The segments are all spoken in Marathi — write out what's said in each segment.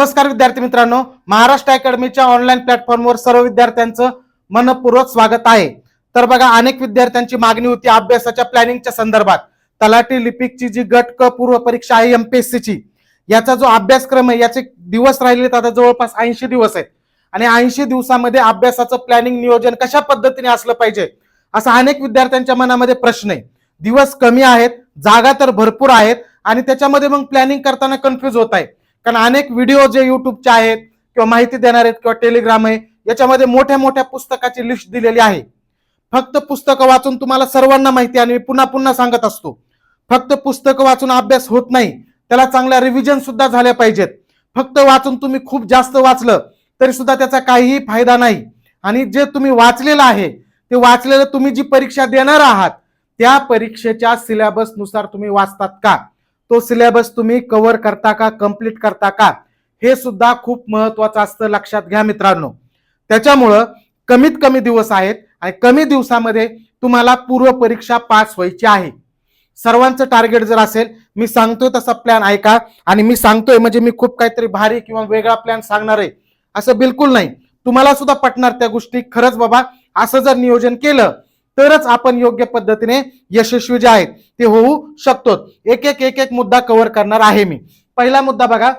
नमस्कार विद्यार्थी मित्रांनो, महाराष्ट्र अकॅडमीच्या ऑनलाईन प्लॅटफॉर्मवर सर्व विद्यार्थ्यांचं मनपूर्वक स्वागत आहे. तर बघा, अनेक विद्यार्थ्यांची मागणी होती अभ्यासाच्या प्लॅनिंगच्या संदर्भात. तलाठी लिपिकची जी गट क पूर्व परीक्षा आहे एमपीएससीची, याचा जो अभ्यासक्रम आहे याचे दिवस राहिलेत आता जवळपास 80 दिवस आहेत. आणि 80 दिवसामध्ये अभ्यासाचं प्लॅनिंग नियोजन कशा पद्धतीने असलं पाहिजे असा अनेक विद्यार्थ्यांच्या मनामध्ये प्रश्न आहे. दिवस कमी आहेत, जागा तर भरपूर आहेत आणि त्याच्यामध्ये मग प्लॅनिंग करताना कन्फ्युज होत आहे. कारण अनेक व्हिडिओ जे युट्यूबचे आहेत किंवा माहिती देणार आहेत किंवा टेलिग्राम आहे याच्यामध्ये मोठ्या मोठ्या पुस्तकाची लिस्ट दिलेली आहे. फक्त पुस्तकं वाचून तुम्हाला सर्वांना माहिती आणि पुन्हा पुन्हा सांगत असतो, फक्त पुस्तकं वाचून अभ्यास होत नाही, त्याला चांगल्या रिव्हिजन सुद्धा झाल्या पाहिजेत. फक्त वाचून तुम्ही खूप जास्त वाचलं तरी सुद्धा त्याचा काहीही फायदा नाही. आणि जे तुम्ही वाचलेलं आहे ते वाचलेलं तुम्ही जी परीक्षा देणार आहात त्या परीक्षेच्या सिलेबस नुसार तुम्ही वाचतात का, तो सिलेबस तुम्ही कव्हर करता का, कंप्लीट करता का, हे सुद्धा खूप महत्वाचं असतं, लक्षात घ्या मित्रांनो. त्याच्यामुळं कमीत कमी दिवस आहेत आणि कमी दिवसामध्ये तुम्हाला पूर्व परीक्षा पास व्हायची आहे. सर्वांचं टार्गेट जर असेल, मी सांगतोय तसा प्लॅन ऐका. आणि मी सांगतोय म्हणजे मी खूप काहीतरी भारी किंवा वेगळा प्लॅन सांगणार आहे असं बिलकुल नाही. तुम्हाला सुद्धा पटणार त्या गोष्टी. खरंच बाबा, असं जर नियोजन केलं तरच आपण योग्य पद्धतीने यशस्वी जे आहेत ते होऊ शकतो. एक एक मुद्दा कव्हर करणार आहे मी. पहिला मुद्दा बघा,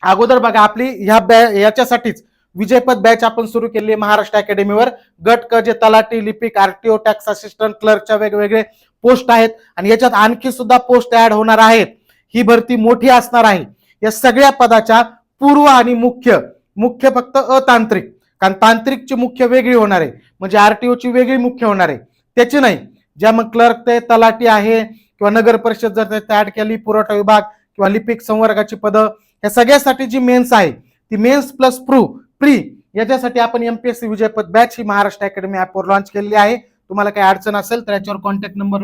अगोदर बघा, आपली याच्यासाठीच विजयपथ बॅच आपण सुरू केली आहे महाराष्ट्र अकॅडमीवर. गट क जे तलाठी लिपिक आरटीओ टॅक्स असिस्टंट क्लर्कच्या वेगवेगळे पोस्ट आहेत आणि याच्यात आणखी सुद्धा पोस्ट ऍड होणार आहेत. ही भरती मोठी असणार आहे. या सगळ्या पदाच्या पूर्व आणि मुख्य फक्त अतांत्रिक, कारण तांत्रिकची मुख्य वेगळी होणार आहे, म्हणजे आरटीओची वेगळी मुख्य होणार आहे, त्याची नाही. ज्या मग क्लर्क ते तलाठी आहे किंवा नगर परिषद जर ऍड केली, पुरवठा विभाग किंवा लिपिक संवर्गाची पदं, या सगळ्यासाठी जी मेन्स आहे ती मेन्स प्लस प्री याच्यासाठी आपण एमपीएससी विजयपथ बॅच ही महाराष्ट्र अकॅडमी ऍपवर लॉन्च केलेली आहे. तुम्हाला काही अडचण असेल तर याच्यावर कॉन्टॅक्ट नंबर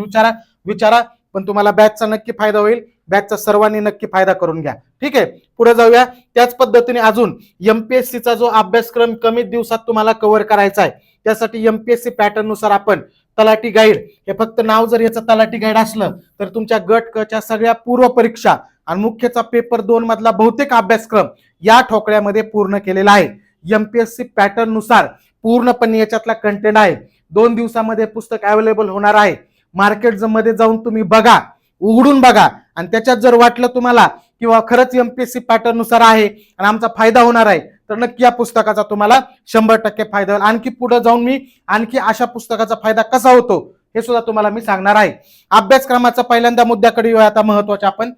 विचारा, पण तुम्हाला बॅचचा नक्की फायदा होईल. बॅचचा सर्वांनी नक्की फायदा करून घ्या. ठीक आहे, पुढे जाऊया. त्याच पद्धतीने अजून एमपीएससीचा जो अभ्यासक्रम कमी दिवसात तुम्हाला कव्हर करायचा आहे त्यासाठी एमपीएससी पॅटर्न नुसार आपण तलाठी गाईड, हे फक्त नाव जर याचं तलाठी गाईड असलं तर तुमच्या गट क च्या सगळ्या पूर्व परीक्षा आणि मुख्यचा पेपर 2 मधला बहुतेक अभ्यासक्रम या ठोकळ्यामध्ये पूर्ण केलेला आहे. एमपीएससी पॅटर्न नुसार पूर्णपणे याच्यातला कंटेंट आहे. 2 दिवसामध्ये पुस्तक अवेलेबल होणार आहे. मार्केट मध्ये जाऊन तुम्ही बघा, उघडून बघा, आणि त्याच्यात जर वाटलं तुम्हाला किंवा खरंच एमपीएससी पॅटर्न नुसार आहे आणि आमचा फायदा होणार आहे तर नक्की या पुस्तकाचा तुम्हाला 100% फायदा होईल. आणखी पुढे जाऊन मी आणखी अशा पुस्तकाचा फायदा कसा होतो हे सुद्धा तुम्हाला मी सांगणार आहे. अभ्यासक्रमाचा पहिल्यांदा मुद्द्याकडे येऊया. आता महत्वाचे, आपण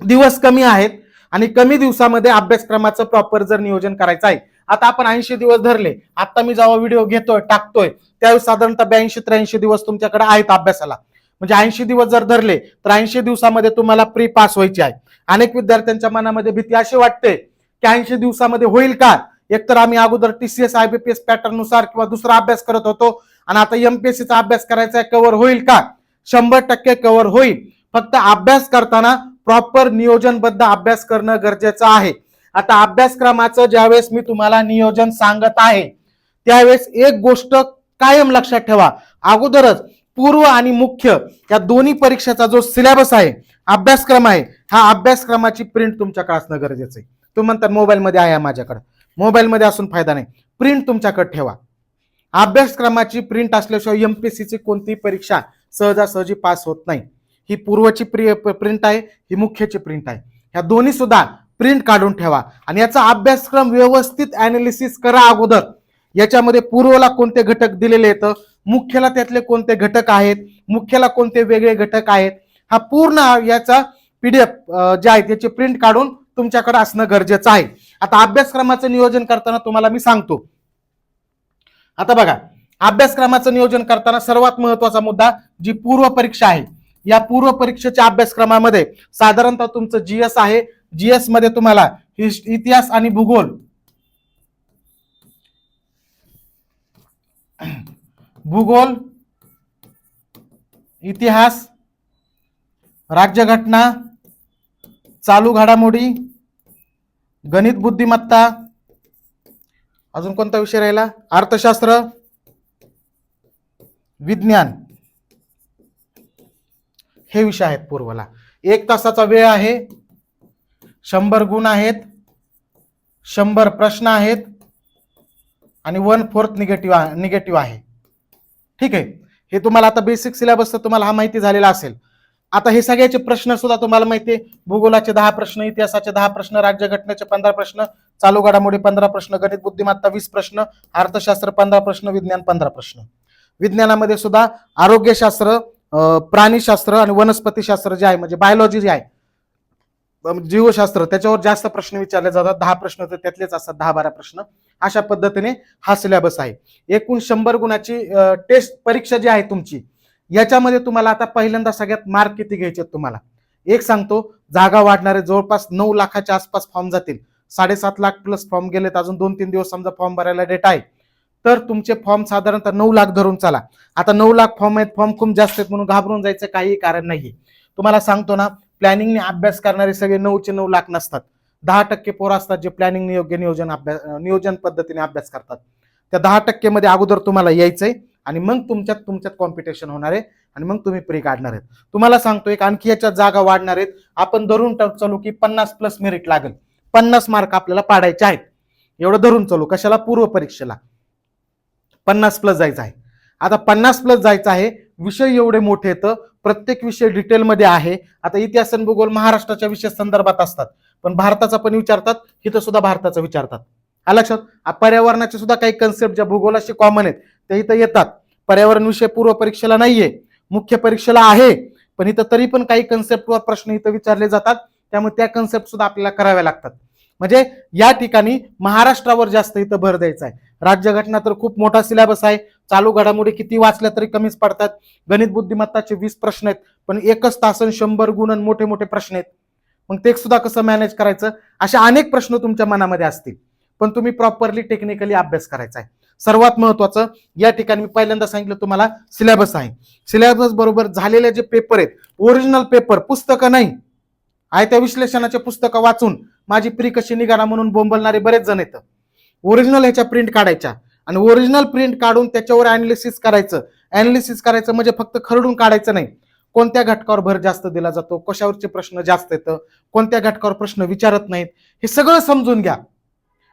दिवस कमी आहेत आणि कमी दिवसामध्ये अभ्यासक्रमाचं प्रॉपर जर नियोजन करायचं आहे. आता आपण 80 दिवस धरले, आता मी जेव्हा व्हिडिओ घेतोय टाकतोय त्यावेळी साधारणतः 82-83 दिवस तुमच्याकडे आहेत अभ्यासाला. म्हणजे 80 दिवस जर धरले तर 80 दिवसामध्ये तुम्हाला प्री पास व्हायची आहे. अनेक विद्यार्थ्यांच्या मनामध्ये भीती अशी वाटते की 80 दिवसामध्ये होईल का. एकतर आम्ही अगोदर टीसीएस आयबीपीएस पॅटर्न नुसार किंवा दुसरा अभ्यास करत होतो आणि आता एमपीएससीचा अभ्यास करायचा आहे, कव्हर होईल का. 100% कव्हर होईल. फक्त अभ्यास करताना प्रॉपर नियोजनबद्ध अभ्यास करणं गरजेचं आहे. आता अभ्यासक्रमाचं ज्यावेळेस मी तुम्हाला नियोजन सांगत आहे त्यावेळेस एक गोष्ट कायम लक्षात ठेवा, अगोदरच पूर्व आणि मुख्य या दोन्ही परीक्षेचा जो सिलेबस आहे, अभ्यासक्रम आहे, हा अभ्यासक्रमाची प्रिंट तुमच्याकडे असणं गरजेचं आहे. तुम्ही म्हणतात मोबाईलमध्ये आहे, माझ्याकडे मोबाईलमध्ये असून फायदा नाही. प्रिंट तुमच्याकडे ठेवा. अभ्यासक्रमाची प्रिंट असल्याशिवाय एमपीएससीची कोणतीही परीक्षा सहजासहजी पास होत नाही. ही पूर्वची प्रिंट आहे, ही मुख्यची प्रिंट आहे. ह्या दोन्ही सुद्धा प्रिंट काढून ठेवा आणि याचा अभ्यासक्रम व्यवस्थित अनालिसिस करा अगोदर. याच्यामध्ये पूर्वला कोणते घटक दिलेले आहेत, मुख्यला त्यातले कोणते घटक आहेत, मुख्यला कोणते वेगळे घटक आहेत, हा पूर्ण याचा पीडीएफ जे आहे त्याची प्रिंट काढून तुमच्याकडे असणं गरजेचं आहे. आता अभ्यासक्रमाचं नियोजन करताना तुम्हाला मी सांगतो. आता बघा, अभ्यासक्रमाचं नियोजन करताना सर्वात महत्वाचा मुद्दा जी पूर्व परीक्षा आहे, या पूर्व परीक्षेच्या अभ्यासक्रमामध्ये साधारणतः तुमचं जीएस आहे. जीएस मध्ये तुम्हाला इतिहास आणि भूगोल, इतिहास, राज्यघटना, चालू घडामोडी, गणित बुद्धिमत्ता, अजून कोणता विषय राहिला, अर्थशास्त्र, विज्ञान, हे विषय आहेत पूर्वला. 1 तासाचा वेळ आहे, 100 गुण आहेत 100 प्रश्न आहेत आणि 1/4 निगेटिव्ह आहे. ठीक आहे, हे तुम्हाला आता बेसिक सिलेबस तर तुम्हाला हा माहिती झालेला असेल. आता हे सगळ्याचे प्रश्न सुद्धा तुम्हाला माहिती आहे. भूगोलाचे 10 प्रश्न, इतिहासाचे 10 प्रश्न, राज्यघटनेचे 15 प्रश्न, चालू घडामोडी 15 प्रश्न, गणित बुद्धिमत्ता 20 प्रश्न, अर्थशास्त्र 15 प्रश्न, विज्ञान 15 प्रश्न. विज्ञानामध्ये सुद्धा आरोग्यशास्त्र, प्राणीशास्त्र आणि वनस्पतीशास्त्र जे आहे म्हणजे बायोलॉजी जे आहे, जीवशास्त्र, त्याच्यावर जास्त प्रश्न विचारले जातात. 10 प्रश्न तर त्यातलेच असतात, 10-12 प्रश्न. अशा पद्धतीने हा सिलेबस आहे. एकूण 100 गुणाची टेस्ट परीक्षा जी आहे तुमची, याच्यामध्ये तुम्हाला आता पहिल्यांदा सगळ्यात मार्क किती घ्यायचे तुम्हाला एक सांगतो. जागा वाढणारे जवळपास 9 लाखाच्या आसपास फॉर्म जातील. 7.5 लाख प्लस फॉर्म गेलेत. अजून 2-3 दिवस समजा फॉर्म भरायला डेट आहे, तर तुमचे फॉर्म साधारणतः 9 लाख धरून चाला. आता 9 लाख फॉर्म आहेत, फॉर्म खूप जास्त आहेत म्हणून घाबरून जायचं काही कारण नाहीये. तुम्हाला सांगतो ना, प्लॅनिंगने अभ्यास करणारे सगळे 9चे 9 लाख नसतात. 10% पोरं असतात जे प्लॅनिंग योग्य नियोजन पद्धतीने अभ्यास करतात. त्या 10% मध्ये अगोदर तुम्हाला यायचंय आणि मग तुमच्यात कॉम्पिटिशन होणार आहे आणि मग तुम्ही प्री काढणार आहेत. तुम्हाला सांगतो एक आणखी याच्यात जागा वाढणार आहेत. आपण धरून चालू की 50 प्लस मेरिट लागेल. 50 मार्क आपल्याला पाडायचे आहेत, एवढं धरून चालू. कशाला? पूर्व परीक्षेला 50 प्लस जायचं आहे. आता 50 प्लस जायचं आहे. विषय एवढे मोठे येतं, प्रत्येक विषय डिटेलमध्ये आहे. आता इतिहास आणि भूगोल महाराष्ट्राच्या विषय संदर्भात असतात, पण भारताचा पण विचारतात, इथं सुद्धा भारताचं विचारतात. लक्षात. पर्यावरणाचे सुद्धा काही कन्सेप्ट ज्या भूगोलाशी कॉमन आहेत ते इथं येतात. पर्यावरण विषय पूर्व परीक्षेला नाहीये, मुख्य परीक्षेला आहे, पण इथं तरी पण काही कन्सेप्टवर प्रश्न इथं विचारले जातात. त्यामुळे त्या कन्सेप्ट सुद्धा आपल्याला कराव्या लागतात. म्हणजे या ठिकाणी महाराष्ट्रावर जास्त इथं भर द्यायचा आहे. राज्यघटना तर खूप मोठा सिलेबस आहे. चालू घडामोडी किती वाचल्या तरी कमीच पडतात. गणित बुद्धिमत्ताचे 20 प्रश्न आहेत, पण एकच तासन 100 गुण मोठे मोठे प्रश्न आहेत. मग ते सुद्धा कसं मॅनेज करायचं, अशा अनेक प्रश्न तुमच्या मनामध्ये असतील, पण तुम्ही प्रॉपरली टेक्निकली अभ्यास करायचा आहे. सर्वात महत्वाचं या ठिकाणी मी पहिल्यांदा सांगितलं तुम्हाला सिलेबस आहे. सिलेबस बरोबर झालेले जे पेपर आहेत, ओरिजिनल पेपर, पुस्तकं नाही. त्या विश्लेषणाचे पुस्तकं वाचून माझी प्री कशी निघाला म्हणून बोंबलणारे बरेच जण येतं. ओरिजिनल ह्याच्या प्रिंट काढायच्या आणि ओरिजिनल प्रिंट काढून त्याच्यावर अनालिसिस करायचं. अनालिसिस करायचं म्हणजे फक्त खरडून काढायचं नाही. कोणत्या घटकावर भर जास्त दिला जातो, कशावरचे प्रश्न जास्त येतं, कोणत्या घटकावर प्रश्न विचारत नाहीत, हे सगळं समजून घ्या.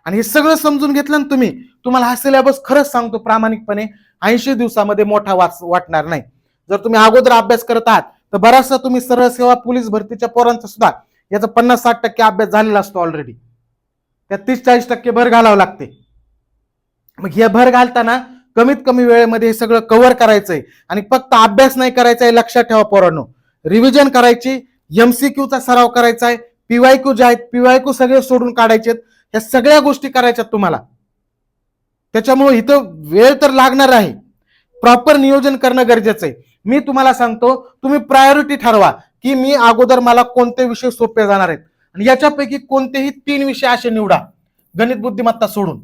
आणि हे सगळं समजून घेतलं ना तुम्हाला हा सिलेबस खरंच सांगतो प्रामाणिकपणे 80 दिवसामध्ये मोठा वाटणार नाही. जर तुम्ही अगोदर अभ्यास करत आहात तर बराचसा तुम्ही सरळ सेवा पोलीस भरतीच्या पोरांचा सुद्धा याचा 50-60% अभ्यास झालेला असतो ऑलरेडी. त्या 30-40% भर घालावं लागते. मग हे भर घालताना कमीत कमी वेळेमध्ये हे सगळं कव्हर करायचंय आणि फक्त अभ्यास नाही करायचा आहे. लक्षात ठेवा पोरांनो, रिव्हिजन करायची, एमसीक्यूचा सराव करायचा आहे, पीवायक्यू जे आहेत पीवायक्यू सगळे सोडून काढायचे. या सगळ्या गोष्टी करायच्यात तुम्हाला. त्याच्यामुळे इथं वेळ तर लागणार आहे, प्रॉपर नियोजन करणं गरजेचं आहे. मी तुम्हाला सांगतो, तुम्ही प्रायोरिटी ठरवा की मी अगोदर मला कोणते विषय सोपे जाणार आहेत आणि याच्यापैकी कोणतेही 3 विषय असे निवडा गणित बुद्धिमत्ता सोडून,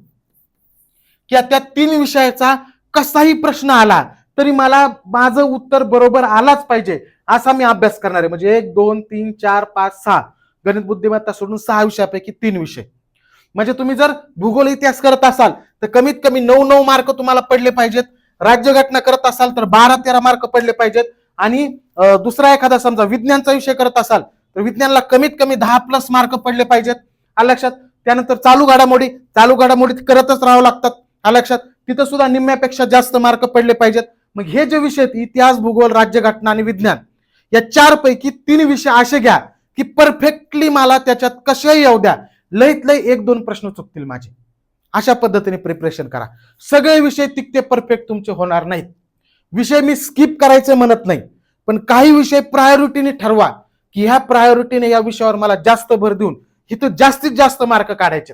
की त्या 3 विषयाचा कसाही प्रश्न आला तरी मला माझं उत्तर बरोबर आलाच पाहिजे असा मी अभ्यास करणार आहे. म्हणजे 1, 2, 3, 4, 5, 6 गणित बुद्धिमत्ता सोडून 6 विषयापैकी 3 विषय. म्हणजे तुम्ही जर भूगोल इतिहास करत असाल तर कमीत कमी 9 मार्क तुम्हाला पडले पाहिजेत. राज्यघटना करत असाल तर 12-13 मार्क पडले पाहिजेत. आणि दुसरा एखादा समजा विज्ञानचा विषय करत असाल तर विज्ञानला कमीत कमी 10+ मार्क पडले पाहिजेत. लक्षात. त्यानंतर चालू घडामोडी करतच राहावं लागतात. लक्षात. तिथं सुद्धा निम्म्यापेक्षा जास्त मार्क पडले पाहिजेत. मग हे जे विषय आहेत इतिहास, भूगोल, राज्यघटना आणि विज्ञान, या 4 पैकी 3 विषय असे घ्या की परफेक्टली मला त्याच्यात कशाही येऊ द्या, लईत लई 1-2 प्रश्न चुकतील माझे. अशा पद्धतीने प्रिपरेशन करा. सगळे विषय तितके परफेक्ट तुमचे होणार नाहीत. विषय मी स्किप करायचे म्हणत नाही, पण काही विषय प्रायोरिटीने ठरवा की ह्या प्रायोरिटीने या विषयावर मला जास्त भर देऊन इथं जास्तीत जास्त मार्क काढायचे.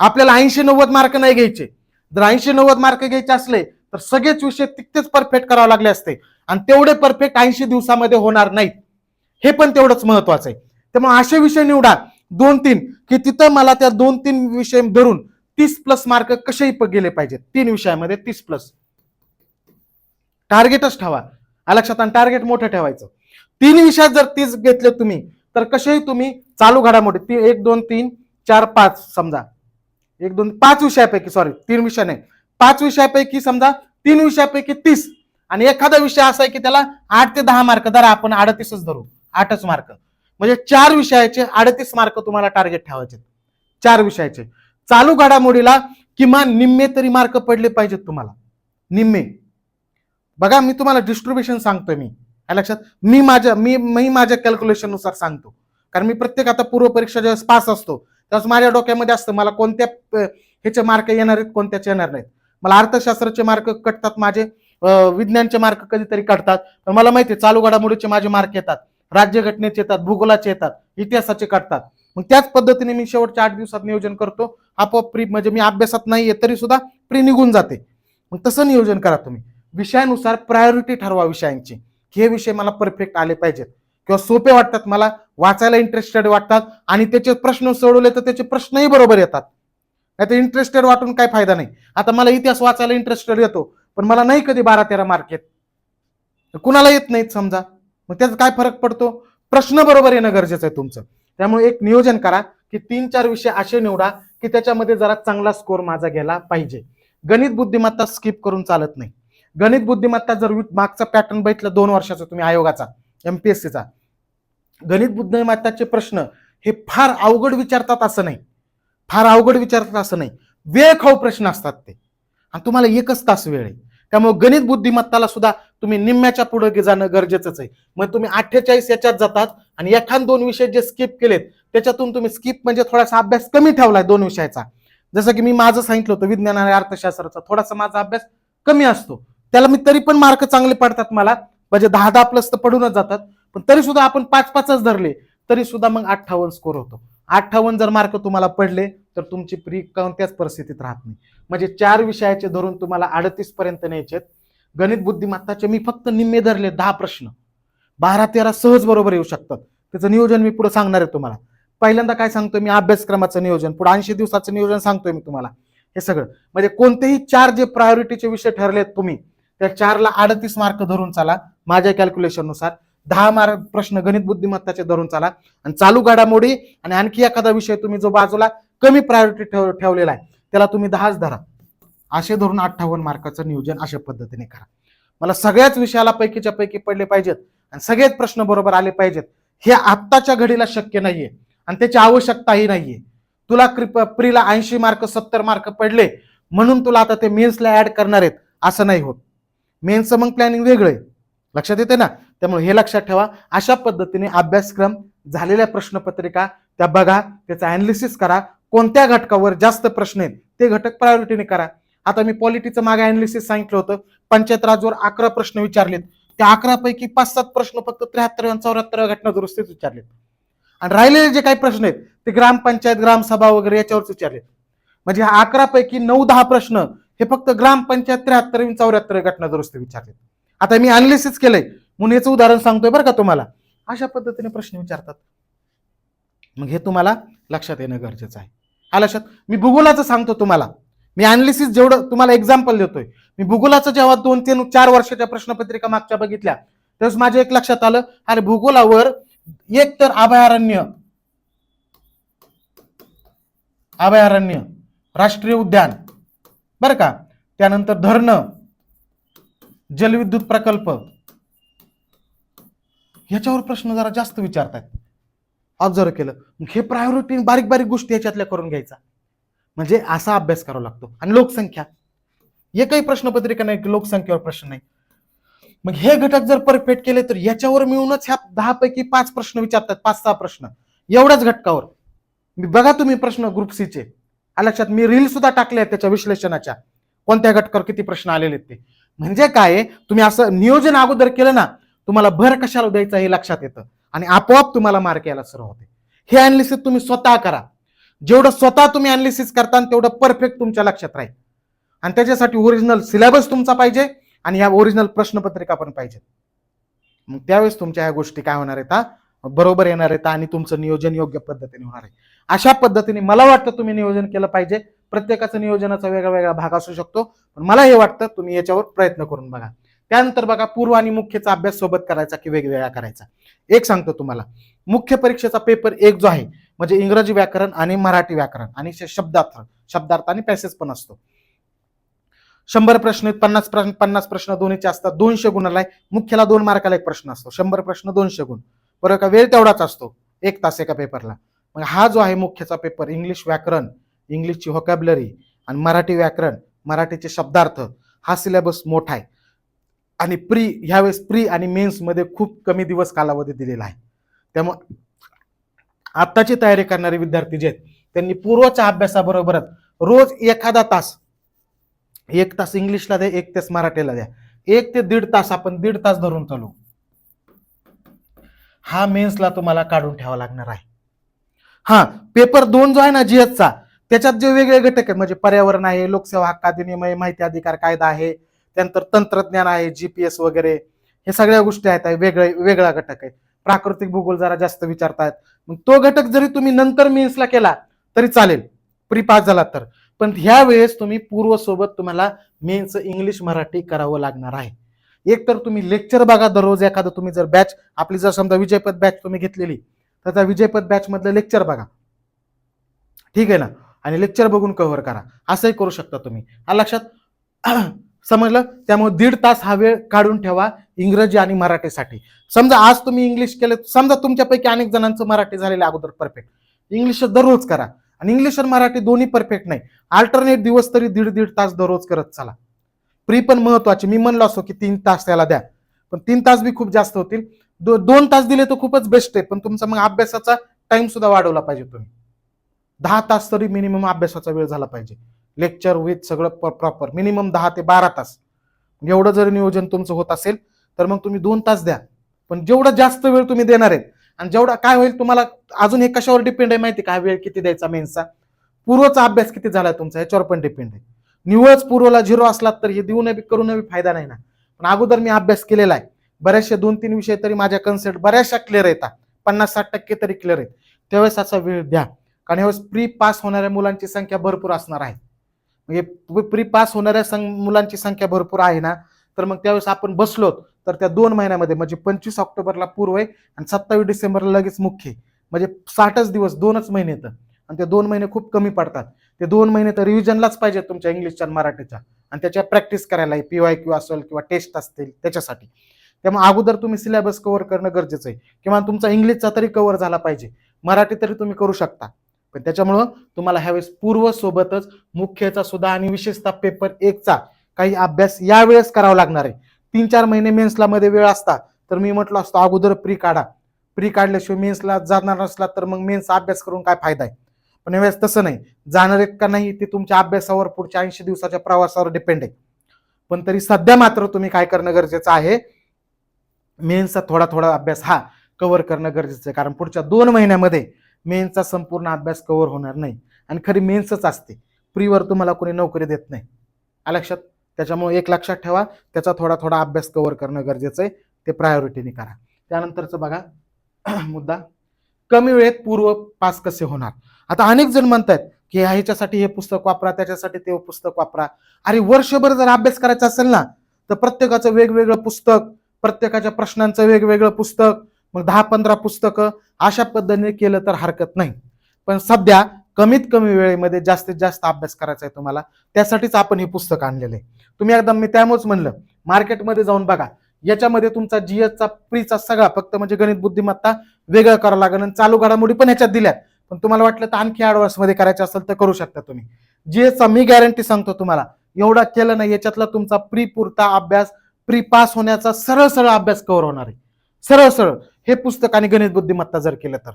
आपल्याला 80-90 मार्क नाही घ्यायचे. जर 80-90 मार्क घ्यायचे असले तर सगळेच विषय तितकेच परफेक्ट करावे लागले असते आणि तेवढे परफेक्ट 80 दिवसामध्ये होणार नाहीत. हे पण तेवढंच महत्वाचं आहे. त्यामुळे असे विषय निवडा 2-3 की तिथं मला त्या 2-3 विषय धरून 30+ मार्क कसेही गेले पाहिजेत. 3 विषयामध्ये 30+ टार्गेटच ठेवा. लक्षात. आणि टार्गेट मोठं ठेवायचं. 3 विषयात जर 30 घेतले तुम्ही तर कसेही तुम्ही चालू घडामोडी 1, 2, 3, 4, 5 समजा 1, 2, 5 विषयापैकी 3 विषय नाही 5 विषयापैकी समजा 3 विषयापैकी 30 आणि एखादा विषय असा आहे की त्याला 8 ते 10 मार्क धरा, आपण 38च धरू, 8च मार्क. म्हणजे 4 विषयाचे 38 मार्क तुम्हाला टार्गेट ठेवायचे. 4 विषयाचे चालू घडामोडीला किमान निम्मे तरी मार्क पडले पाहिजेत तुम्हाला, निम्मे. बघा मी तुम्हाला डिस्ट्रीब्युशन सांगतोय, मी काय लक्षात, मी माझ्या कॅल्क्युलेशन नुसार सांगतो, कारण मी प्रत्येक आता पूर्व परीक्षा ज्यावेळेस पास असतो त्यावेळेस माझ्या डोक्यामध्ये असतं मला कोणत्या ह्याचे मार्क येणार आहेत, कोणत्याचे येणार नाहीत. मला अर्थशास्त्राचे मार्क कटतात, माझे विज्ञानचे मार्क कधीतरी कटतात, पण मला माहिती आहे चालू घडामोडीचे माझे मार्क येतात, राज्यघटनेचे येतात, भूगोलाचे येतात, इतिहासाचे काढतात. मग त्याच पद्धतीने मी शेवटच्या 8 दिवसात नियोजन करतो, आपोआप प्री, म्हणजे मी अभ्यासात नाहीये तरी सुद्धा प्री निघून जाते. मग तसं नियोजन करा तुम्ही, विषयानुसार प्रायोरिटी ठरवा विषयांची. हे विषय मला परफेक्ट आले पाहिजेत किंवा सोपे वाटतात, मला वाचायला इंटरेस्टेड वाटतात आणि त्याचे प्रश्न सोडवले तर त्याचे प्रश्नही बरोबर येतात. नाही तर इंटरेस्टेड वाटून काय फायदा नाही. आता मला इतिहास वाचायला इंटरेस्टेड येतो, पण मला नाही कधी 12-13 मार्क येत, कुणाला येत नाहीत समजा, मग त्याचा काय फरक पडतो, प्रश्न बरोबर येणं गरजेचं आहे तुमचं. त्यामुळे एक नियोजन करा की 3-4 विषय असे निवडा की त्याच्यामध्ये जरा चांगला स्कोर माझा गेला पाहिजे. गणित बुद्धिमत्ता स्किप करून चालत नाही. गणित बुद्धिमत्ता जर मागचा पॅटर्न बघितलं 2 वर्षाचा तुम्ही आयोगाचा एमपीएससीचा, गणित बुद्धिमत्ताचे प्रश्न हे फार अवघड विचारतात असं नाही, फार अवघड विचारतात असं नाही, वेळ खाऊ प्रश्न असतात ते, आणि तुम्हाला 1च तास वेळ आहे. त्यामुळे गणित बुद्धिमत्ताला सुद्धा तुम्ही निम्म्याच्या पुढे जाणं गरजेचंच आहे. मग तुम्ही 48 याच्यात जातात आणि एखाद 2 विषय जे स्किप केलेत त्याच्यातून तुम्ही स्किप म्हणजे थोडासा अभ्यास कमी ठेवलाय 2 विषयाचा. जसं की मी माझं सांगितलं होतं विज्ञान आणि अर्थशास्त्राचा थोडासा माझा अभ्यास कमी असतो, त्याला मी तरी पण मार्क चांगले पडतात मला, म्हणजे 10-10 प्लस तर पडूनच जातात. पण तरी सुद्धा आपण 5-5च धरले तरी सुद्धा मग 58 स्कोर होतो. 58 जर मार्क तुम्हाला पडले तर तुमची प्री कोणत्याच परिस्थितीत राहत नाही. म्हणजे 4 विषयाचे धरून तुम्हाला 38 पर्यंत न्यायचे. गणित बुद्धिमत्ताचे मी फक्त निम्मे धरले, 10 प्रश्न, 12-13 सहज बरोबर येऊ शकतात. त्याचं नियोजन मी पुढे सांगणार आहे तुम्हाला. पहिल्यांदा काय सांगतोय मी, अभ्यासक्रमाचं नियोजन, पुढे 80 दिवसाचं नियोजन सांगतोय मी तुम्हाला. हे सगळं म्हणजे कोणतेही 4 जे प्रायोरिटीचे विषय ठरलेत तुम्ही त्या 4ला 38 मार्क धरून चाला माझ्या कॅल्क्युलेशन नुसार. 10 मार्क प्रश्न गणित बुद्धिमत्ताचे धरून चाला, आणि चालू घडामोडी आणि आणखी एखादा विषय तुम्ही जो बाजूला कमी प्रायोरिटी ठेवलेला आहे त्याला तुम्ही 10च धरा, असे धरून 58 मार्काचं नियोजन अशा पद्धतीने करा. मला सगळ्याच विषयाला पैकीच्या पैकी पडले पाहिजेत आणि सगळेच प्रश्न बरोबर आले पाहिजेत, हे आत्ताच्या घडीला शक्य नाहीये आणि त्याची आवश्यकताही नाहीये. तुला प्रीला 80 मार्क 70 मार्क पडले म्हणून तुला आता ते मेन्सला ऍड करणार आहेत असं नाही होत. मेन्सचं मग प्लॅनिंग वेगळं आहे, लक्षात येते ना. त्यामुळे हे लक्षात ठेवा, अशा पद्धतीने अभ्यासक्रम, झालेल्या प्रश्नपत्रिका त्या बघा, त्याचा अनालिसिस करा, कोणत्या घटकावर जास्त प्रश्न आहेत ते घटक प्रायोरिटीने करा. आता मी पॉलिटीचं मागे अनालिसिस सांगितलं होतं, पंचायत राजवर 11 प्रश्न विचारलेत, त्या 11 पैकी 5-7 प्रश्न फक्त 73-74 घटना दुरुस्तीत विचारलेत, आणि राहिलेले जे काही प्रश्न आहेत ते ग्रामपंचायत, ग्रामसभा वगैरे याच्यावरच विचारलेत. म्हणजे 11 पैकी 9-10 प्रश्न हे फक्त ग्रामपंचायत 73-74 घटना दुरुस्ती विचारलेत. आता मी अनालिसिस केलंय म्हणून याचं उदाहरण सांगतोय बरं का तुम्हाला. अशा पद्धतीने प्रश्न विचारतात, मग हे तुम्हाला लक्षात येणं गरजेचं आहे. लक्षात, मी भूगोलाचं सांगतो तुम्हाला, मी अनालिसिस जेवढं तुम्हाला एक्झाम्पल देतोय, मी भूगोलाचं जेव्हा 2-3-4 वर्षाच्या प्रश्नपत्रिका मागच्या बघितल्या त्यावेळेस माझ्या एक लक्षात आलं, अरे भूगोलावर एक तर अभयारण्य, राष्ट्रीय उद्यान बरं का, त्यानंतर धरणं, जलविद्युत प्रकल्प, ह्याच्यावर प्रश्न जरा जास्त विचारतात. ऑब्झर्व केलं, हे प्रायोरिटी बारीक बारीक गोष्टी याच्यातल्या करून घ्यायचा, म्हणजे असा अभ्यास करावा लागतो. आणि लोकसंख्या, एकही प्रश्नपत्रिका नाही की लोकसंख्येवर प्रश्न नाही. मग हे घटक जर परफेक्ट केले तर याच्यावर मिळूनच ह्या 10 पैकी 5 प्रश्न विचारतात, 5-6 प्रश्न एवढ्याच घटकावर. बघा तुम्ही प्रश्न ग्रुप सी चे, लक्षात, मी रील सुद्धा टाकले आहेत त्याच्या विश्लेषणाच्या, कोणत्या घटकावर किती प्रश्न आलेले ते. म्हणजे काय, तुम्ही असं नियोजन अगोदर केलं ना, तुम्हाला भर कशाला द्यायचं हे लक्षात येतं आणि आपोआप तुम्हाला मार्क यायला सुरू होते. हे अनालिसिस तुम्ही स्वतः करा, जेवढं स्वतः तुम्ही अनालिसिस करता तेवढं परफेक्ट तुमच्या लक्षात राहील. आणि त्याच्यासाठी ओरिजिनल सिलेबस तुमचा पाहिजे आणि या ओरिजिनल प्रश्नपत्रिका पण पाहिजे. मग त्यावेळेस तुमच्या ह्या गोष्टी काय होणार आहेत, बरोबर येणार आहेत आणि तुमचं नियोजन योग्य पद्धतीने होणार आहे. अशा पद्धतीने मला वाटतं तुम्ही नियोजन केलं पाहिजे. प्रत्येकाचं नियोजनाचा वेगळा वेगळा भाग असू शकतो, पण मला हे वाटतं तुम्ही याच्यावर प्रयत्न करून बघा. त्यानंतर बघा, पूर्व आणि मुख्यचा अभ्यास सोबत करायचा की वेगवेगळा करायचा. एक सांगतो तुम्हाला, मुख्य परीक्षेचा पेपर 1 जो आहे म्हणजे इंग्रजी व्याकरण आणि मराठी व्याकरण आणि शब्दार्थ आणि पॅसेज पण असतो. 100 प्रश्न, 50 प्रश्न दोन्हीचे असतात. 200 गुणाला मुख्याला 2 मार्काला एक प्रश्न असतो. 100 प्रश्न 200 गुण, बरोबर का. वेळ तेवढाच असतो, 1 तास एका पेपरला. मग हा जो आहे मुख्यचा पेपर, इंग्लिश व्याकरण इंग्लिशची व्होकॅब्युलरी आणि मराठी व्याकरण, मराठीचे शब्दार्थ, हा सिलेबस मोठा आहे. आणि ह्यावेळेस प्री आणि मेन्स मध्ये खूप कमी दिवस कालावधी दिलेला आहे. त्यामुळे आत्ताची तयारी करणारे विद्यार्थी जे आहेत त्यांनी पूर्वच्या अभ्यासाबरोबरच रोज एखादा तास, 1 तास इंग्लिशला द्या, 1 तास मराठीला द्या, 1 ते 1.5 तास, आपण 1.5 तास धरून चालू, हा मेन्सला तुम्हाला काढून ठेवा लागणार आहे. हा पेपर 2 जो आहे ना जीएसचा, त्याच्यात जे वेगळे घटक आहेत म्हणजे पर्यावरण आहे, लोकसेवा हक्क अधिनियम आहे, माहिती अधिकार कायदा आहे, त्यानंतर तंत्रज्ञान आहे, जीपीएस वगैरे, हे सगळ्या गोष्टी आहेत, वेगळा घटक आहे. प्राकृतिक भूगोल जरा जास्त विचारतात, मग तो घटक जरी तुम्ही नंतर मेन्सला केला तरी चालेल, प्री पास झाला तर. पण ह्या वेळेस तुम्ही पूर्व सोबत तुम्हाला मेन्स इंग्लिश मराठी करावं लागणार आहे. एक तर तुम्ही लेक्चर बघा दररोज, एखादं तुम्ही जर बॅच आपली जर समजा विजयपथ बॅच तुम्ही घेतलेली तर त्या विजयपथ बॅच मधलं लेक्चर बघा, ठीक आहे ना, आणि लेक्चर बघून कव्हर करा, असंही करू शकता तुम्ही. लक्षात समजलं? त्यामुळे 1.5 तास हा वेळ काढून ठेवा इंग्रजी आणि मराठीसाठी. समजा आज तुम्ही इंग्लिश केलं, समजा तुमच्यापैकी अनेक जणांचं मराठी झालेलं अगोदर परफेक्ट, इंग्लिश दररोज करा. आणि इंग्लिश आणि मराठी दोन्ही परफेक्ट नाही, अल्टरनेट दिवस तरी 1.5 तास दररोज करत चला. प्री पण महत्वाची, मी म्हणलो असो की 3 तास त्याला द्या, पण 3 तास बी खूप जास्त होतील. 2 तास दिले तर खूपच बेस्ट आहे, पण तुमचा मग अभ्यासाचा टाइम सुद्धा वाढवला पाहिजे तुम्ही. 10 तास तरी मिनिमम अभ्यासाचा वेळ झाला पाहिजे, लेक्चर विथ सगळं प्रॉपर, मिनिमम 10 ते 12 तास. एवढं जर नियोजन तुमचं होत असेल तर मग तुम्ही 2 तास द्या, पण जेवढा जास्त वेळ तुम्ही देणार आहेत आणि जेवढा काय होईल तुम्हाला अजून हे कशावर डिपेंड आहे माहिती का, वेळ किती द्यायचा मेन्सचा, पूर्वचा अभ्यास किती झाला तुमचा याच्यावर पण डिपेंड आहे. निवळच पूर्वला 0 असला तर हे देऊ नये करू नये फायदा नाही ना. पण अगोदर मी अभ्यास केलेला आहे, बऱ्याचशा 2-3 विषय तरी माझ्या कन्सेप्ट बऱ्याचशा क्लिअर येतात, 50-60% तरी क्लिअर आहेत, त्यावेळेस असा वेळ द्या. कारण यावेळेस प्री पास होणाऱ्या मुलांची संख्या भरपूर असणार आहे. म्हणजे प्री पास होणाऱ्या मुलांची संख्या भरपूर आहे ना, तर मग त्यावेळेस आपण बसलो तर त्या 2 महिन्यामध्ये म्हणजे 25 ऑक्टोबरला पूर्व आहे आणि 27 डिसेंबरला लगेच मुख्य, म्हणजे 60च दिवस, 2च महिने येतं, आणि ते 2 महिने खूप कमी पडतात. ते 2 महिने तर रिव्हिजनलाच पाहिजे तुमच्या इंग्लिशच्या आणि मराठीच्या, आणि त्याच्या प्रॅक्टिस करायला PYQ असेल किंवा टेस्ट असतील त्याच्यासाठी. त्यामुळे अगोदर तुम्ही सिलेबस कव्हर करणं गरजेचं आहे, किंवा तुमचा इंग्लिशचा तरी कव्हर झाला पाहिजे, मराठी तरी तुम्ही करू शकता. पण त्याच्यामुळं तुम्हाला ह्यावेळेस पूर्व सोबतच मुख्यचा सुद्धा आणि विशेषतः पेपर 1चा काही अभ्यास यावेळेस करावा लागणार आहे. 3-4 महिने मेन्सला मध्ये वेळ असता तर मी म्हटलं असतो अगोदर प्री काढा, प्री काढल्याशिवाय मेन्सला जाणार नसला तर मग मेन्सचा अभ्यास करून काय फायदा आहे. पण यावेळेस तसं नाही, जाणार आहेत का नाही ते तुमच्या अभ्यासावर, पुढच्या 80 दिवसाच्या प्रवासावर डिपेंड आहे. पण तरी सध्या मात्र तुम्ही काय करणं गरजेचं आहे, मेन्सचा थोडा थोडा अभ्यास हा कव्हर करणं गरजेचं आहे, कारण पुढच्या 2 महिन्यामध्ये मेन्सचा संपूर्ण अभ्यास कव्हर होणार नाही. आणि खरी मेन्सच असते, प्रीवर तुम्हाला कोणी नोकरी देत नाही, लक्षात. त्याच्यामुळे एक लक्षात ठेवा, त्याचा थोडा थोडा अभ्यास कव्हर करणं गरजेचं आहे, ते प्रायोरिटीने करा. त्यानंतरचं बघा मुद्दा, कमी वेळेत पूर्व पास कसे होणार. आता अनेक जण म्हणतात की ह्याच्यासाठी हे पुस्तक वापरा, त्याच्यासाठी ते पुस्तक वापरा. अरे वर्षभर जर अभ्यास करायचा असेल ना तर प्रत्येकाचं वेगवेगळं पुस्तक, प्रत्येकाच्या प्रश्नांचं वेगवेगळं पुस्तक, मग 10-15 पुस्तकं, अशा पद्धतीने केलं तर हरकत नाही. पण सध्या कमीत कमी वेळेमध्ये जास्तीत जास्त अभ्यास करायचा आहे तुम्हाला, त्यासाठीच आपण हे पुस्तक आणलेलं आहे. तुम्ही एकदम, मी त्यामुळेच म्हणलं मार्केटमध्ये जाऊन बघा, याच्यामध्ये तुमचा जीएसचा प्रीचा सगळा फक्त म्हणजे गणित बुद्धिमत्ता वेगळं करावं लागेल, आणि चालू घडामोडी पण ह्याच्यात दिल्यात. पण तुम्हाला वाटलं तर आणखी ऍडव्हान्स मध्ये करायचं असेल तर करू शकता तुम्ही. जीएसचा मी गॅरंटी सांगतो तुम्हाला, एवढा केलं नाही याच्यातला तुमचा प्री पुरता अभ्यास, प्री पास होण्याचा सरळ सरळ अभ्यास कव्हर होणार आहे, सरळ सरळ. हे पुस्तक आणि गणित बुद्धिमत्ता जर केलं तर,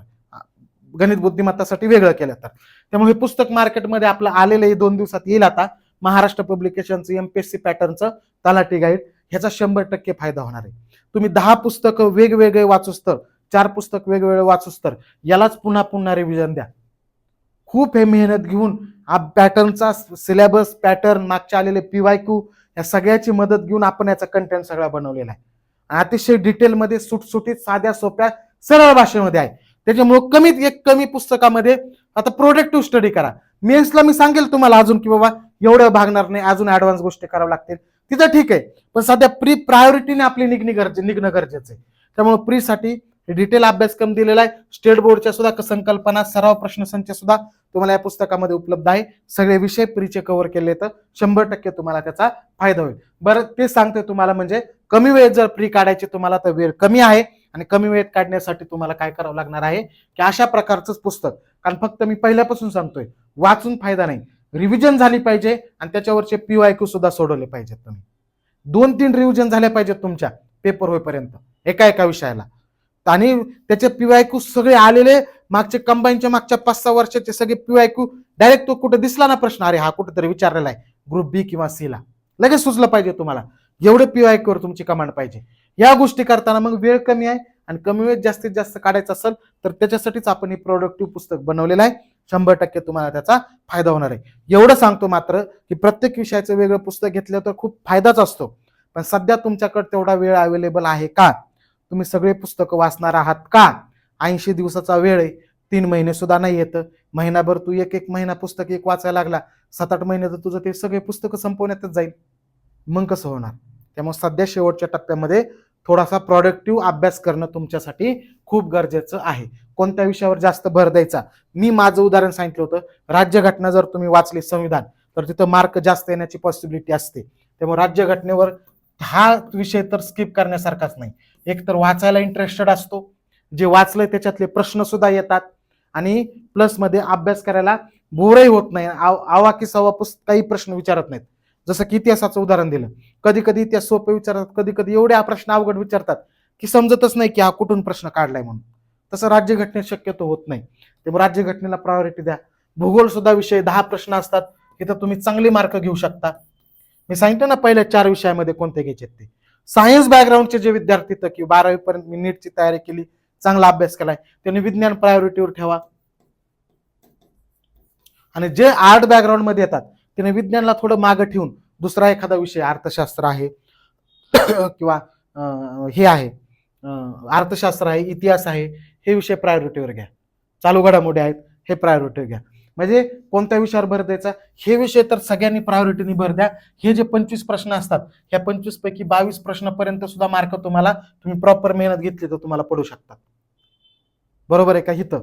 गणित बुद्धिमत्तासाठी वेगळं केलं तर. त्यामुळे हे पुस्तक मार्केटमध्ये आपलं आलेलं आहे, 2 दिवसात येईल आता, महाराष्ट्र पब्लिकेशनचं MPSC पॅटर्नचं तलाठी गाईड, ह्याचा 100% फायदा होणार आहे. तुम्ही 10 पुस्तकं वेगवेगळे वाचूस तर, 4 पुस्तक वेगवेगळे वाचूस तर यालाच पुन्हा पुन्हा रिव्हिजन द्या. खूप हे मेहनत घेऊन पॅटर्नचा सिलेबस, पॅटर्न, मागच्या आलेले PYQ, या सगळ्याची मदत घेऊन आपण याचा कंटेंट सगळा बनवलेला आहे. अतिशय डिटेलमध्ये, सुटसुटीत, साध्या सोप्या सरळ भाषेमध्ये आहे. त्याच्यामुळे कमी पुस्तकामध्ये आता प्रोडक्टिव्ह स्टडी करा. मेन्सला मी सांगेल तुम्हाला अजून की बाबा एवढं भागणार नाही, अजून ऍडव्हान्स गोष्टी कराव्या लागतील, तिथं ठीक आहे. पण सध्या प्री प्रायोरिटीने आपली निघणं गरजेचं आहे. त्यामुळे प्रीसाठी डिटेल अभ्यासक्रम दिलेला आहे. स्टेट बोर्डच्या सुद्धा संकल्पना, सराव प्रश्नसंच सुद्धा तुम्हाला या पुस्तकामध्ये उपलब्ध आहे. सगळे विषय प्रीचे कव्हर केले तर 100% तुम्हाला त्याचा फायदा होईल. बरं, ते सांगतोय तुम्हाला, म्हणजे कमी वेळेत जर प्री काढायची तुम्हाला तर वेळ कमी आहे, आणि कमी वेळेत काढण्यासाठी तुम्हाला काय करावं लागणार आहे की अशा प्रकारचंच पुस्तक. कारण फक्त मी पहिल्यापासून सांगतोय, वाचून फायदा नाही, रिव्हिजन झाली पाहिजे आणि त्याच्यावरचे PYQ सुद्धा सोडवले पाहिजेत. तुम्ही 2-3 रिव्हिजन झाल्या पाहिजेत तुमच्या पेपर होईपर्यंत एका एका विषयाला. आणि त्याचे PYQ सगळे आलेले मागचे कंबाईनच्या मागच्या 5-6 वर्षाचे सगळे PYQ डायरेक्ट तो कुठे दिसला ना प्रश्न, अरे हा कुठेतरी विचारलेला आहे ग्रुप बी किंवा सी ला, लगेच सुचलं पाहिजे तुम्हाला. एवढे PYQ वर तुमची कमांड पाहिजे. या गोष्टी करताना मग वेळ कमी आहे आणि कमी वेळ जास्तीत जास्त काढायचा असेल तर त्याच्यासाठीच आपण हे प्रोडक्टिव्ह पुस्तक बनवलेलं आहे. 100% तुम्हाला त्याचा फायदा होणार आहे. एवढं सांगतो मात्र की प्रत्येक विषयाचं वेगळं पुस्तक घेतलं तर खूप फायदाच असतो, पण सध्या तुमच्याकडे तेवढा वेळ अवेलेबल आहे का? तुम्ही सगळे पुस्तकं वाचणार आहात का? 80 दिवसाचा वेळ आहे, 3 महिने सुद्धा नाही येतं. महिनाभर तू एक महिना पुस्तक एक वाचायला लागला, 7-8 महिने तर तुझं ते सगळे पुस्तकं संपवण्यातच जाईल. मग कसं होणार? त्यामुळे सध्या शेवटच्या टप्प्यामध्ये थोडासा प्रोडक्टिव्ह अभ्यास करणं तुमच्यासाठी खूप गरजेचं आहे. कोणत्या विषयावर जास्त भर द्यायचा? मी माझं उदाहरण सांगितलं होतं. राज्यघटना जर तुम्ही वाचली, संविधान, तर तिथं मार्क जास्त येण्याची पॉसिबिलिटी असते. त्यामुळे राज्यघटनेवर हा विषय तर स्किप करण्यासारखाच नाही. एक तर वाचायला इंटरेस्टेड असतो, जे वाचलंय त्याच्यातले प्रश्न सुद्धा येतात आणि प्लस मध्ये अभ्यास करायला बोरही होत नाही. आवा की सवा काही प्रश्न विचारत नाहीत. जसं की इतिहासाचं उदाहरण दिलं, कधी कधी इतिहास सोपे विचारतात, कधी कधी एवढे प्रश्न अवघड विचारतात की समजतच नाही की हा कुठून प्रश्न काढलाय म्हणून. तसं राज्यघटनेत शक्यतो होत नाही. त्यामुळे राज्यघटनेला प्रायोरिटी द्या. भूगोल सुद्धा विषय 10 प्रश्न असतात, तिथं तुम्ही चांगले मार्क घेऊ शकता. मी सांगितलं ना पहिल्या 4 विषयामध्ये कोणते घ्यायचे ते. सायन्स बॅकग्राऊंडचे जे विद्यार्थी तर की 12वी पर्यंत मी नीटची तयारी केली, चांगला अभ्यास केलाय, त्यांनी विज्ञान प्रायोरिटीवर ठेवा. आणि जे आर्ट बॅकग्राऊंड मध्ये येतात त्याने विज्ञानला थोडं मागं ठेवून दुसरा एखादा विषय, अर्थशास्त्र आहे किंवा हे आहे, अर्थशास्त्र आहे, इतिहास आहे, हे विषय प्रायोरिटीवर घ्या. चालू घडामोडी आहेत हे प्रायोरिटीवर घ्या. म्हणजे कोणत्या विषयावर भर द्यायचा, हे विषय तर सगळ्यांनी प्रायोरिटीने भर द्या. हे जे 25 प्रश्न असतात, ह्या 25 पैकी 22 प्रश्नापर्यंत सुद्धा मार्क तुम्ही प्रॉपर मेहनत घेतली तर तुम्हाला पडू शकतात. बरोबर आहे का? इथं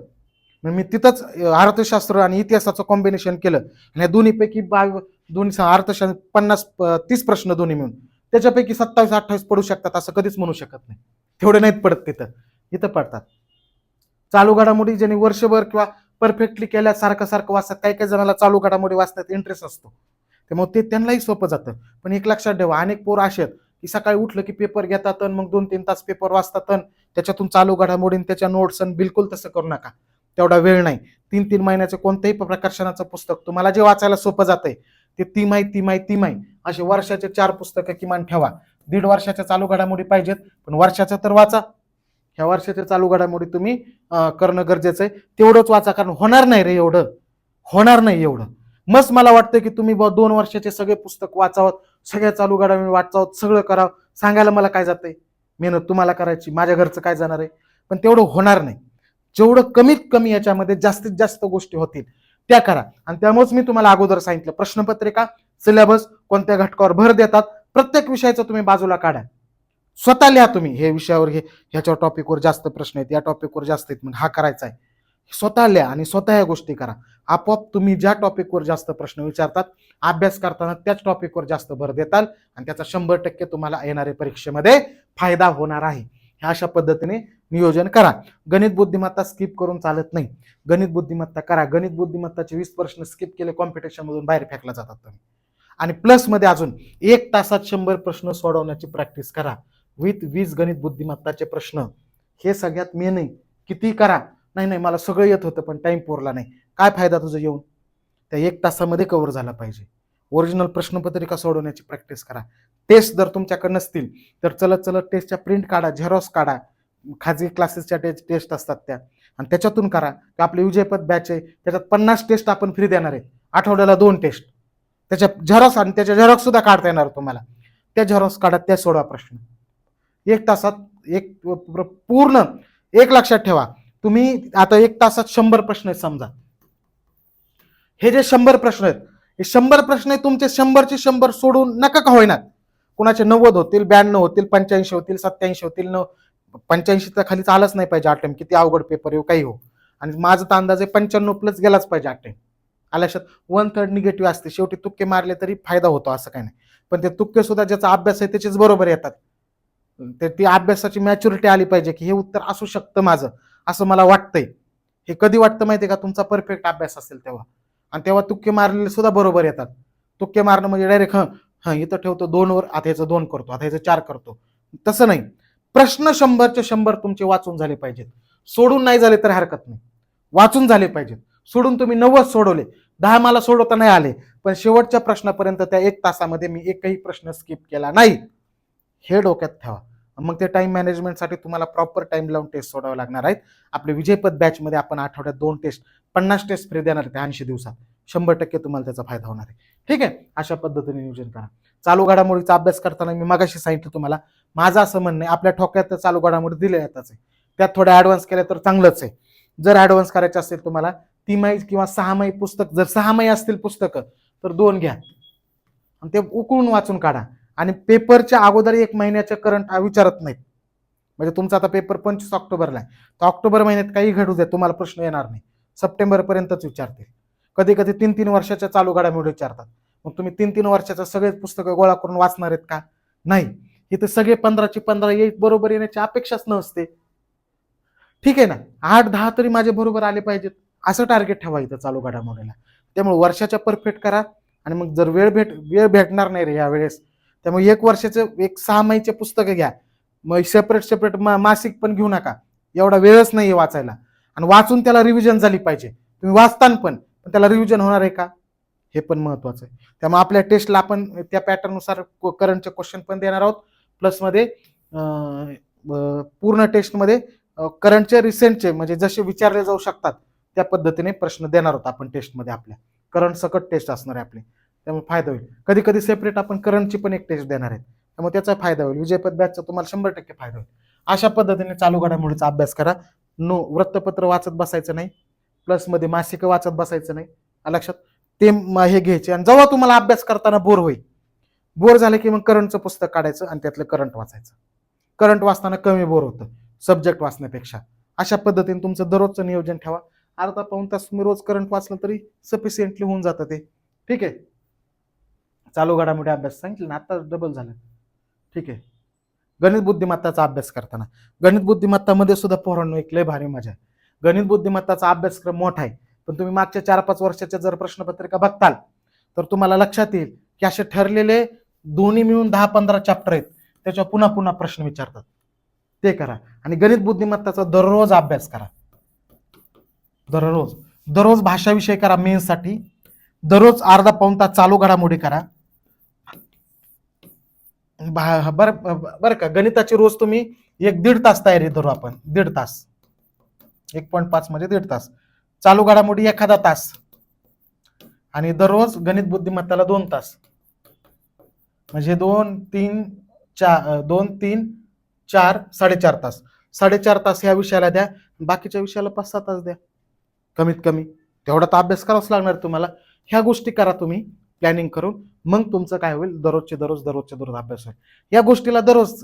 मी तिथंच अर्थशास्त्र आणि इतिहासाचं कॉम्बिनेशन केलं आणि दोन्हीपैकी दोन्ही अर्थशास्त्र 30 प्रश्न दोन्ही मिळून त्याच्यापैकी 27-28 पडू शकतात असं कधीच म्हणू शकत नाही. तेवढे नाहीत पडत तिथं, इथं पडतात. चालू घडामोडी ज्यांनी वर्षभर किंवा परफेक्टली केल्या, सारखं सारखं वाचतात, काही काही जणांना चालू घडामोडी वाचण्यात इंटरेस्ट असतो, त्यामुळे ते त्यांनाही सोपं जातं. पण एक लक्षात ठेवा, अनेक पोर असे आहेत की सकाळी उठलं की पेपर घेतात मग 2-3 तास पेपर वाचतात, त्याच्यातून चालू घडामोडी त्याच्या नोट्स. बिलकुल तसं करू नका, तेवढा वेळ नाही. 3-3 महिन्याचं कोणत्याही प्रकाशनाचं पुस्तक तुम्हाला जे वाचायला सोपं जातंय ते तिमाही असे वर्षाचे 4 पुस्तकं किमान ठेवा. 1.5 वर्षाच्या चालू घडामोडी पाहिजेत, पण वर्षाच्या तर वाचा. ह्या वर्षाच्या चालू घडामोडी तुम्ही करणं गरजेचं आहे. तेवढंच वाचा, कारण होणार नाही रे एवढं, होणार नाही एवढं. मस्त मला वाटतं की तुम्ही 2 वर्षाचे सगळे पुस्तक वाचावत, सगळ्या चालू घडामोडी वाचावत, सगळं करावं. सांगायला मला काय जातंय, मेहनत तुम्हाला करायची, माझ्या घरचं काय जाणार आहे, पण तेवढं होणार नाही. जेवढं कमीत कमी याच्यामध्ये जास्तीत जास्त गोष्टी होतील त्या करा. आणि त्यामुळेच मी तुम्हाला अगोदर सांगितलं, प्रश्नपत्रिका, सिलेबस, कोणत्या घटकावर भर देतात, प्रत्येक विषयाचं तुम्ही बाजूला काढा. स्वतः लिहा तुम्ही, हे विषयावर ह्याच्या टॉपिकवर जास्त प्रश्न आहेत, या टॉपिकवर जास्त आहेत, मग हा करायचा आहे. स्वतः लिहा आणि स्वतः या गोष्टी करा. आपोआप तुम्ही ज्या टॉपिकवर जास्त प्रश्न विचारतात, अभ्यास करताना त्याच टॉपिकवर जास्त भर देताल आणि त्याचा 100% तुम्हाला येणाऱ्या परीक्षेमध्ये फायदा होणार आहे. ह्या अशा पद्धतीने नियोजन करा. गणित बुद्धिमत्ता स्किप करून चालत नाही. गणित बुद्धिमत्ता करा. गणित बुद्धिमत्ताचे 20 प्रश्न स्किप केले, कॉम्पिटिशन मधून बाहेर फेकला जातात तुम्ही. आणि प्लस मध्ये अजून 1 तासात 100 प्रश्न सोडवण्याची प्रॅक्टिस करा विथ 20 गणित बुद्धिमत्ताचे प्रश्न. हे सगळ्यात मेन आहे. किती करा, नाही मला सगळं येत होतं पण टाइम पुरला नाही, काय फायदा तुझं येऊन? त्या 1 तासामध्ये कव्हर झाला पाहिजे. ओरिजिनल प्रश्नपत्रिका सोडवण्याची प्रॅक्टिस करा. टेस्ट जर तुमच्याकडे नसतील तर चलत टेस्टच्या प्रिंट काढा, झेरॉक्स काढा. खाजगी क्लासेसच्या टेस्ट असतात त्या, आणि त्याच्यातून करा. आपले विजयपथ बॅच आहे, त्याच्यात 50 टेस्ट आपण फ्री देणार आहे, आठवड्याला 2 टेस्ट. त्याच्या झेरॉक्स आणि त्याच्या झेरॉक्स सुद्धा काढता येणार तुम्हाला. त्या झेरॉक्स काढा, त्या सोडवा प्रश्न 1 तासात. एक पूर्ण एक लक्षात ठेवा, तुम्ही आता 1 तासात 100 प्रश्न आहेत समजा. हे जे 100 प्रश्न आहेत, हे 100 प्रश्न आहेत तुमचे, 100चे 100 सोडून नका का होईना. कुणाचे 90 होतील, 92 होतील, 85 होतील, 87 होतील. 85 तर खालीच आलंच नाही पाहिजे अटेम्प्ट, किती अवघड पेपर येऊ काही हो. आणि माझा तर अंदाज आहे 95 प्लस गेलाच पाहिजे अटेम्प्ट. आल्याशात 1/3 निगेटिव्ह असते. शेवटी तुक्के मारले तरी फायदा होतो असं काही नाही, पण ते तुक्के सुद्धा ज्याचा अभ्यास आहे त्याचेच बरोबर येतात. ती अभ्यासाची मॅच्युरिटी आली पाहिजे की हे उत्तर असू शकतं माझं, असं मला वाटतंय. हे कधी वाटतं माहितीये का? तुमचा परफेक्ट अभ्यास असेल तेव्हा. आणि तेव्हा तुक्के मारलेले सुद्धा बरोबर येतात. तुक्के मारणं म्हणजे डायरेक्ट इथं ठेवतो 2 वर, आता याचं 2 करतो, आता याचं 4 करतो, तसं नाही. प्रश्न 100चे 100 तुमचे वाचून झाले पाहिजेत. सोडून नाही झाले तर हरकत नाही, वाचून झाले पाहिजेत. सोडून तुम्ही 90 सोडवले, 10 मला सोडवता नाही आले, पण शेवटच्या प्रश्नापर्यंत त्या 1 तासामध्ये मी एकही प्रश्न स्किप केला नाही, हे डोक्यात ठेवा. मग ते टाइम मॅनेजमेंटसाठी तुम्हाला प्रॉपर टाइम लावून टेस्ट सोडावे लागणार आहेत. आपल्या विजयपथ बॅचमध्ये आपण आठवड्यात 2 टेस्ट 50 टेस्ट फ्री देणार आहे 80 दिवसात. 100% तुम्हाला त्याचा फायदा होणार आहे. ठीक आहे, अशा पद्धतीने नियोजन करा. चालू घडामोडीचा अभ्यास करताना मी मगाशी सांगितलं तुम्हाला, माझं असं म्हणणं आहे आपल्या ठोक्यात चालू घडामोडी दिल्या येतात, त्यात थोड्या ऍडव्हान्स केल्या तर चांगलंच आहे. जर ऍडव्हान्स करायचं असेल तुम्हाला 3 किंवा 6 पुस्तक, जर 6 असतील पुस्तकं तर 2 घ्या आणि ते उकळून वाचून काढा. आणि पेपरच्या अगोदर 1 महिन्याच्या करंट विचारत नाहीत. म्हणजे तुमचा आता पेपर 25 ऑक्टोबरला आहे, तर ऑक्टोबर महिन्यात काही घडू द्या, तुम्हाला प्रश्न येणार नाही. सप्टेंबर पर्यंतच विचारतील. कधी कधी 3-3 वर्षाच्या चालू घडामोडी विचारतात. मग तुम्ही 3-3 वर्षाच्या सगळे पुस्तकं गोळा करून वाचणार आहेत का? नाही. इथे सगळे 15ची 15 बरोबर येण्याची अपेक्षाच नसते. ठीक आहे ना, 8-10 तरी माझे बरोबर आले पाहिजेत, असं टार्गेट ठेवा इथं चालू घडामोडीला. त्यामुळे वर्षाच्या परफेक्ट करा. आणि मग जर वेळ भेटणार नाही रे यावेळेस, त्यामुळे 1 वर्षाचं 6 महिन्याचे पुस्तकं घ्या. मग सेपरेट मासिक पण घेऊ नका, एवढा वेळच नाही वाचायला. आणि वाचून त्याला रिव्हिजन झाली पाहिजे. तुम्ही वाचताना पण त्याला रिव्हिजन होणार आहे का, हे पण महत्वाचं आहे. त्यामुळे आपल्या टेस्टला आपण त्या पॅटर्ननुसार करंटचे क्वेश्चन पण देणार आहोत. प्लसमध्ये पूर्ण टेस्टमध्ये करंटचे रिसेंटचे म्हणजे जसे विचारले जाऊ शकतात त्या पद्धतीने प्रश्न देणार आहोत आपण टेस्टमध्ये. आपल्या करंट सकट टेस्ट असणार आहे आपली, त्यामुळे फायदा होईल. कधी कधी सेपरेट आपण करंटची पण एक टेस्ट देणार आहेत, त्यामुळे त्याचा फायदा होईल. विजयपथ बॅचचा तुम्हाला 100% फायदा होईल. अशा पद्धतीने चालू घडामोडीचा अभ्यास करा. वृत्तपत्र वाचत बसायचं नाही, प्लसमध्ये मासिक वाचत बसायचं नाही. लक्षात ते हे घ्यायचे. आणि जेव्हा तुम्हाला अभ्यास करताना बोर झालं की मग करंटचं पुस्तक काढायचं आणि त्यातलं करंट वाचायचं. करंट वाचताना कमी बोर होतं सब्जेक्ट वाचण्यापेक्षा. अशा पद्धतीने तुमचं दररोजचं नियोजन ठेवा. अर्धा पाऊण तास तुम्ही रोज करंट वाचलं तरी सफिशियंटली होऊन जातं ते. ठीक आहे, चालू घडामोडी अभ्यास सांगितलं ना, आता डबल झालं. ठीक आहे, गणित बुद्धिमत्ताचा अभ्यास करताना, गणित बुद्धिमत्तामध्ये सुद्धा पोरांनो एक लय भारी मजा आहे. गणित बुद्धिमत्ताचा अभ्यासक्रम मोठा आहे, पण तुम्ही मागच्या 4-5 वर्षाच्या जर प्रश्नपत्रिका बघताल तर तुम्हाला लक्षात येईल की असे ठरलेले दोन्ही मिळून 10-15 चॅप्टर आहेत, त्याच्यावर पुन्हा पुन्हा प्रश्न विचारतात. ते करा. आणि गणित बुद्धिमत्ताचा दररोज अभ्यास करा. दररोज भाषा विषय करा मेन्ससाठी. दररोज अर्धा पाऊण तास चालू घडामोडी करा. बरं का, गणिताची रोज तुम्ही 1-1.5 तास तयारी धरू आपण. 1.5 तास, 1.5 म्हणजे 1.5 तास. चालू घडामोडी एखादा तास. आणि दररोज गणित बुद्धिमत्ताला 2 तास. म्हणजे 2-3-4 4.5 तास. 4.5 तास ह्या विषयाला द्या, बाकीच्या विषयाला 5-6 तास द्या कमीत कमी. तेवढा तर अभ्यास करावाच लागणार तुम्हाला. ह्या गोष्टी करा तुम्ही प्लॅनिंग करून. मग तुमचं काय होईल, दररोजचे दररोज अभ्यास होईल. या गोष्टीला दररोज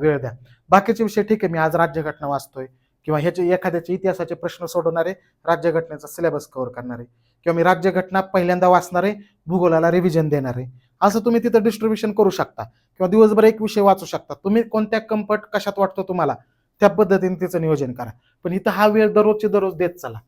वेळ द्या. बाकीचे विषय ठीक आहे, मी आज राज्यघटना वाचतोय किंवा ह्याचे एखाद्याचे इतिहासाचे प्रश्न सोडवणारे, राज्यघटनेचा सिलेबस कव्हर करणारे, किंवा मी राज्यघटना पहिल्यांदा वाचणारे, भूगोलाला रिव्हिजन देणारे, असं तुम्ही तिथं डिस्ट्रीब्युशन करू शकता. किंवा दिवसभर एक विषय वाचू शकता तुम्ही. कोणत्या कम्फर्ट कशात वाटतो तुम्हाला त्या पद्धतीने तिचं नियोजन करा. पण इथं हा वेळ दररोजचे दररोज देत चला.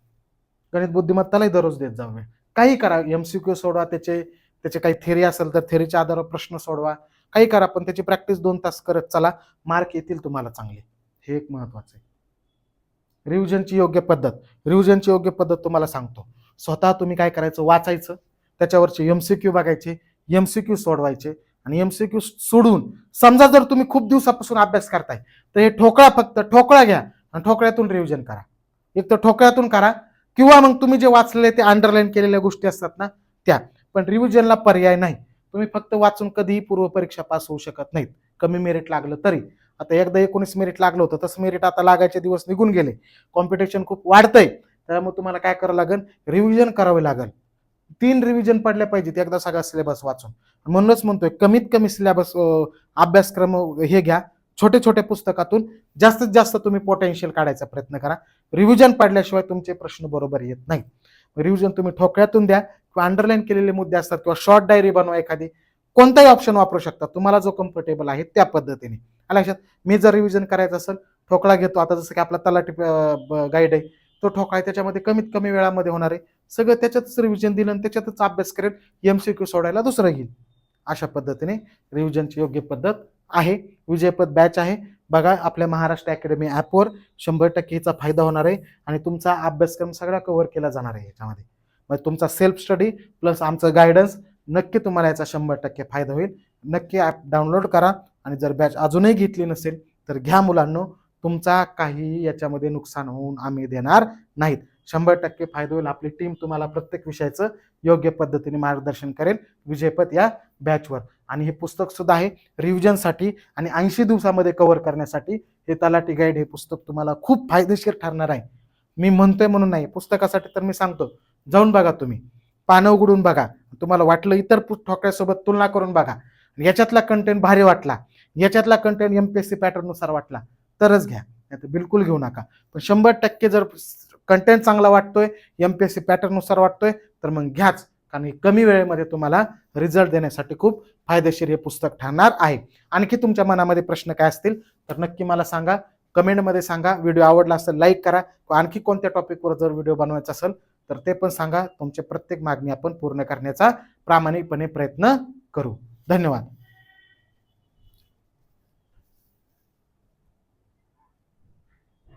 गणित बुद्धिमत्तालाही दररोज देत जाऊ वेळ. काही करा, MCQ सोडवा, त्याचे काही थेरी असेल तर थेरीच्या आधारावर प्रश्न सोडवा, काही करा, पण त्याची प्रॅक्टिस 2 तास करत चला. मार्क येतील तुम्हाला चांगले, हे एक महत्वाचं आहे. रिव्हिजनची योग्य पद्धत तुम्हाला सांगतो. स्वतः तुम्ही काय करायचं, वाचायचं, त्याच्यावरचे MCQ बघायचे, MCQ सोडवायचे. आणि MCQ सोडून समजा जर तुम्ही खूप दिवसापासून अभ्यास करताय तर हे ठोकळा घ्या आणि ठोकळ्यातून रिव्हिजन करा. एक तर ठोकळ्यातून करा, किंवा मग तुम्ही जे वाचलेले ते अंडरलाईन केलेल्या गोष्टी असतात ना त्या. पण रिव्हिजनला पर्याय नाही. तुम्ही फक्त वाचून कधीही पूर्व परीक्षा पास होऊ शकत नाहीत, कमी मेरिट लागलं तरी. आता एकदा 19 मेरिट लागलं होतं, तसं मेरिट आता लागायचे दिवस निघून गेले. कॉम्पिटिशन खूप वाढतंय, त्यामुळे तुम्हाला काय करावं लागेल, रिव्हिजन करावे लागेल. 3 रिव्हिजन पडल्या पाहिजेत एकदा सगळा सिलेबस वाचून. म्हणूनच म्हणतोय कमीत कमी सिलेबस अभ्यासक्रम हे घ्या, छोट्या पुस्तकातून जास्तीत जास्त तुम्ही पोटेन्शियल काढायचा प्रयत्न करा. रिव्हिजन पडल्याशिवाय तुमचे प्रश्न बरोबर येत नाही. रिव्हिजन तुम्ही ठोकळ्यातून द्या, किंवा अंडरलाईन केलेले मुद्दे असतात, किंवा शॉर्ट डायरी बनवा एखादी. कोणताही ऑप्शन वापरू शकता, तुम्हाला जो कम्फर्टेबल आहे त्या पद्धतीने. लक्षात, मी जर रिव्हिजन करायचं असेल ठोकळा घेतो. आता जसं की आपला तलाठी गाईड आहे तो ठोकळा आहे त्याच्यामध्ये कमीत कमी वेळामध्ये होणार आहे. सगळं त्याच्यातच रिव्हिजन दिलं आणि त्याच्यातच अभ्यास करेल, MCQ सोडायला दुसरं घेईल. अशा पद्धतीने रिव्हिजनची योग्य पद्धत आहे. विजयपथ बॅच आहे. बघा आपल्या महाराष्ट्र अकॅडमी ॲपवर 100% हिचा फायदा होणार आहे आणि तुमचा अभ्यासक्रम सगळा कव्हर केला जाणार आहे याच्यामध्ये. मग तुमचा सेल्फ स्टडी प्लस आमचं गायडन्स नक्की तुम्हाला याचा 100% फायदा होईल. नक्की ॲप डाउनलोड करा आणि जर बॅच अजूनही घेतली नसेल तर घ्या मुलांनो. तुमचा काही याच्यामध्ये नुकसान होऊन आम्ही देणार नाहीत. 100% फायदा होईल. आपली टीम तुम्हाला प्रत्येक विषयाचं योग्य पद्धतीने मार्गदर्शन करेल विजयपथ या बॅचवर. आणि हे पुस्तक सुद्धा आहे रिव्हिजनसाठी आणि 80 दिवसामध्ये कव्हर करण्यासाठी. हे तलाठी गाईड हे पुस्तक तुम्हाला खूप फायदेशीर ठरणार आहे. मी म्हणतोय म्हणून नाही, पुस्तकासाठी तर मी सांगतो जाऊन बघा, तुम्ही पानं उघडून बघा, तुम्हाला वाटलं इतर ठोकळ्यासोबत तुलना करून बघा, याच्यातला कंटेंट भारी वाटला, याच्यातला कंटेंट MPSC पॅटर्न नुसार वाटला तरच घ्या, नाही तर बिलकुल घेऊ नका. पण 100% जर कंटेंट चांगला वाटतोय, MPSC पॅटर्न नुसार वाटतोय तर मग घ्याच, कारण कमी वेळेमध्ये तुम्हाला रिझल्ट देण्यासाठी खूप फायदेशीर हे पुस्तक ठरणार आहे. आणखी तुमच्या मनामध्ये प्रश्न काय असतील तर नक्की मला सांगा, कमेंटमध्ये सांगा. व्हिडिओ आवडला असेल लाईक करा. आणखी कोणत्या टॉपिकवर जर व्हिडिओ बनवायचा असेल तर ते पण सांगा. तुमची प्रत्येक मागणी आपण पूर्ण करण्याचा प्रामाणिकपणे प्रयत्न करू. धन्यवाद.